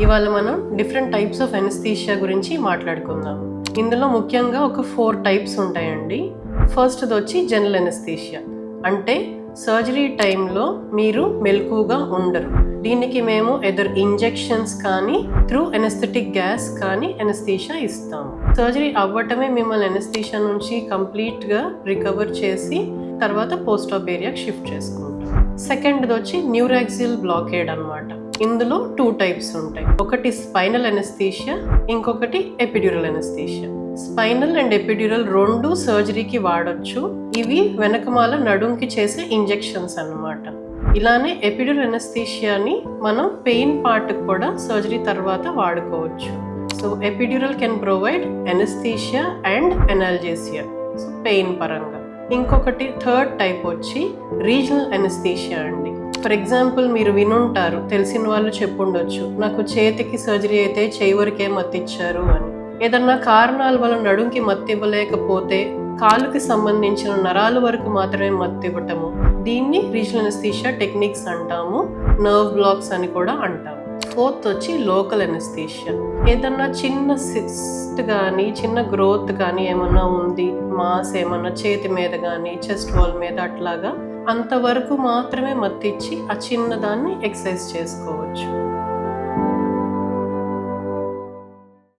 ఇవాళ మనం different types of anaesthesia గురించి మాట్లాడుకుందాం. ఇందులో ముఖ్యంగా ఒక 4 టైప్స్ ఉంటాయండి. ఫస్ట్ది వచ్చి జనరల్ ఎనస్థీషియా, అంటే సర్జరీ టైంలో మీరు మెలకువగా ఉండరు. దీనికి మేము ఎదర్ ఇంజెక్షన్స్ కానీ త్రూ ఎనస్థెటిక్ గ్యాస్ కానీ ఎనస్థీషియా ఇస్తాము. సర్జరీ అవ్వటమే మిమ్మల్ని ఎనస్థీషియా నుంచి కంప్లీట్గా రికవర్ చేసి తర్వాత పోస్ట్ ఆప్ ఏరియాకి షిఫ్ట్ చేసుకుంటాం. సెకండ్ది వచ్చి న్యూరాక్సిల్ బ్లాకేడ్ అన్నమాట. ఇందులో 2 టైప్స్ ఉంటాయి. ఒకటి స్పైనల్ ఎనస్థీషియా, ఇంకొకటి epidural anaesthesia. Spinal and epidural రెండు సర్జరీకి వాడొచ్చు. ఇవి వెనకమాల నడుంకి చేసే ఇంజెక్షన్స్ అన్నమాట. ఇలానే ఎపిడ్యూరల్ ఎనస్థీషియాని మనం పెయిన్ పార్ట్ కూడా సర్జరీ తర్వాత వాడుకోవచ్చు. So epidural can provide anaesthesia and analgesia, so pain పరంగా. ఇంకొకటి థర్డ్ టైప్ వచ్చి రీజనల్ ఎనస్థీషియా అండి. ఫర్ ఎగ్జాంపుల్ మీరు వినుంటారు, తెలిసిన వాళ్ళు చెప్పుండొచ్చు, నాకు చేతికి సర్జరీ అయితే చేయి వరకే మత్తిచ్చారు అని. ఏదన్నా కారణాల వల్ల నడుంకి మత్తి ఇవ్వలేకపోతే కాలుకి సంబంధించిన నరాల వరకు మాత్రమే మత్తి ఇవ్వటము, దీన్ని రీజనల్ ఎనస్థీషియా టెక్నిక్స్ అంటాము. నర్వ్ బ్లాక్స్ అని కూడా అంటాము. ఫోర్త్ వచ్చి లోకల్ ఎనస్థీషియా. ఏదన్నా చిన్న సిస్ట్ కానీ చిన్న గ్రోత్ కానీ ఏమన్నా ఉంది, మాస్ ఏమన్నా చేతి మీద కానీ చెస్ట్ వాల్ మీద అట్లాగా, అంతవరకు మాత్రమే మత్తిచ్చి ఆ చిన్నదాన్ని ఎక్సర్సైజ్ చేసుకోవచ్చు.